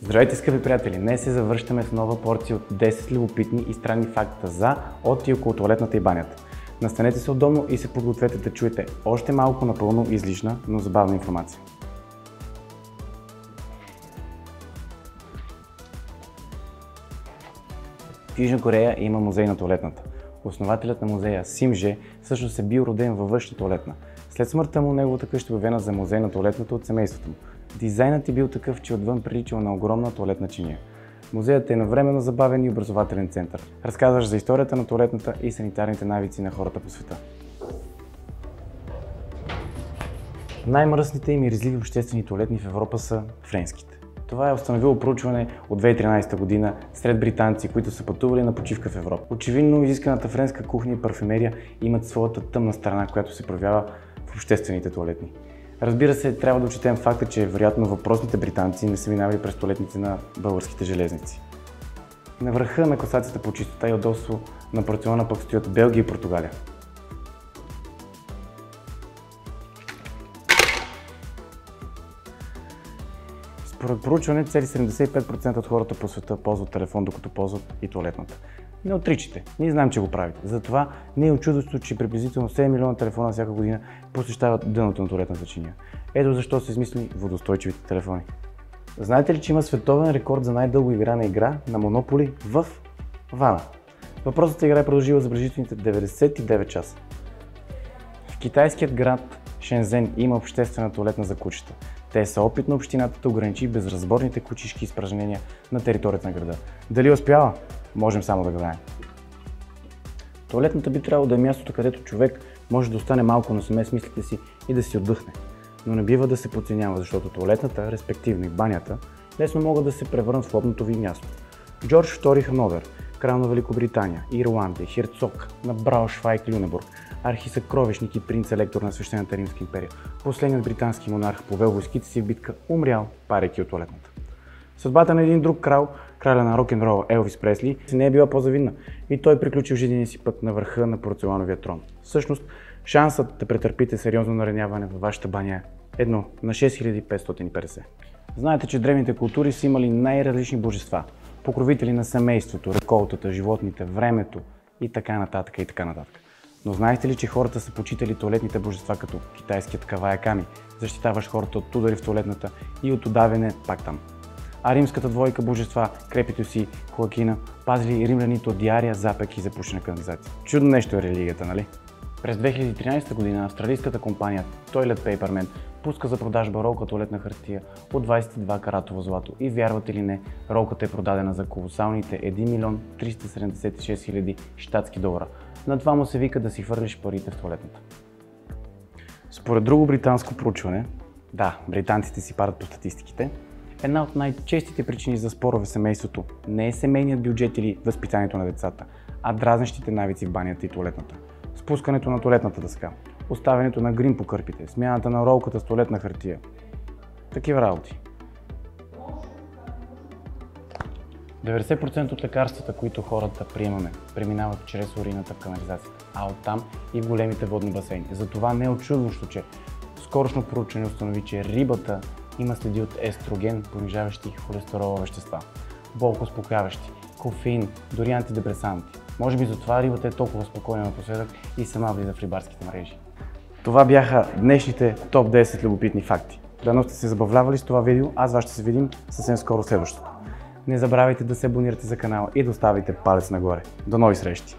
Здравейте, скъпи приятели! Днес се завръщаме с нова порция от 10 любопитни и странни факта за, от и около тоалетната и банята. Настанете се удобно и се подгответе да чуете още малко напълно излишна, но забавна информация. В Южна Корея има музей на тоалетната. Основателят на музея Сим Же всъщност е бил роден във външна тоалетна. След смъртта му неговата къща е обявена за музей на тоалетната от семейството му. Дизайнът е бил такъв, че отвън приличал на огромна тоалетна чиния. Музеят е навременно забавен и образователен център, разказващ за историята на тоалетната и санитарните навици на хората по света. Най-мръсните и миризливи обществени тоалетни в Европа са френските. Това е установило проучване от 2013 година сред британци, които са пътували на почивка в Европа. Очевидно, изисканата френска кухня и парфюмерия имат своята тъмна страна, която се проявява в обществените тоалетни. Разбира се, трябва да отчетем факта, че вероятно въпросните британци не са минавали през тоалетните на българските железници. На върха на класацията по чистота и удобство на порционна пък стоят Белгия и Португалия. Според проучване, цели 75% от хората по света ползват телефон, докато ползват и тоалетната. Не отричайте, ние знаем, че го правите. Затова не е учудващо, че приблизително 7 милиона телефона всяка година посещават дъното на тоалетната чиния. Ето защо са измислили водостойчивите телефони. Знаете ли, че има световен рекорд за най-дълго играна игра на Монополи в вана? Въпросната игра е продължила забележителните 99 часа. В китайският град Шензен има обществена тоалетна за кучета. Те са опит на общината да ограничи безразборните кучишки изпражнения на територията на града. Дали успява? Можем само да гадаем. Тоалетната би трябвало да е мястото, където човек може да остане малко насаме с мислите си и да си отдъхне. Но не бива да се подценява, защото тоалетната, респективно и банята, лесно могат да се превърнат в лобното ви място. Джордж II Хановер, крал на Великобритания, Ирландия, херцог на Брауншвайг-Люнебург, архисъкровищник и принц-електор на Свещената Римска империя, последният британски монарх повел войските си в битка, умрял, парейки от тоалетната. Съдбата на един друг крал, краля на рок-н-рола Елвис Пресли, не е била по-завидна и той приключил жизнения си път на върха на порцелановия трон. Всъщност, шансът да претърпите сериозно нараняване във вашата баня е 1 на 6550. Знаете, че древните култури са имали най-различни божества, покровители на семейството, реколтата, животните, времето и така нататък и така нататък. Но знаете ли, че хората са почитали тоалетните божества като китайският Кавая Ками, защитаващ хората от удари в тоалетната и от удавяне пак там? А римската двойка божества, Крепито си, Хоакина, пазили римляните от диария, запек и запушена канализация. Чудно нещо е религията, нали? През 2013 година австралийската компания Toilet Paperman пуска за продажба ролка тоалетна хартия от 22 каратово злато и вярвате ли не, ролката е продадена за колосалните 1 милион 376 хиляди щатски долара. На това му се вика да си хвърлиш парите в тоалетната. Според друго британско проучване, да, британците си парат по статистиките, една от най-честите причини за спорове в семейството не е семейният бюджет или възпитанието на децата, а дразнещите навици в банята и тоалетната. Спускането на тоалетната дъска, оставянето на грим по кърпите, смяната на ролката с тоалетна хартия. Такива работи. 90% от лекарствата, които хората приемаме, преминават чрез урината в канализацията, а оттам и в големите водни басейни. Затова не е очудващо, че скорошно проучване установи, че рибата има следи от естроген, понижаващи холестеролови вещества, болкоуспокояващи, кофеин, дори антидепресанти. Може би затова рибата е толкова спокойна напоследък и сама влиза в рибарските мрежи. Това бяха днешните топ 10 любопитни факти. Дано сте се забавлявали с това видео, аз вас ще се видим съвсем скоро следващото. Не забравяйте да се абонирате за канала и да оставите палец нагоре. До нови срещи!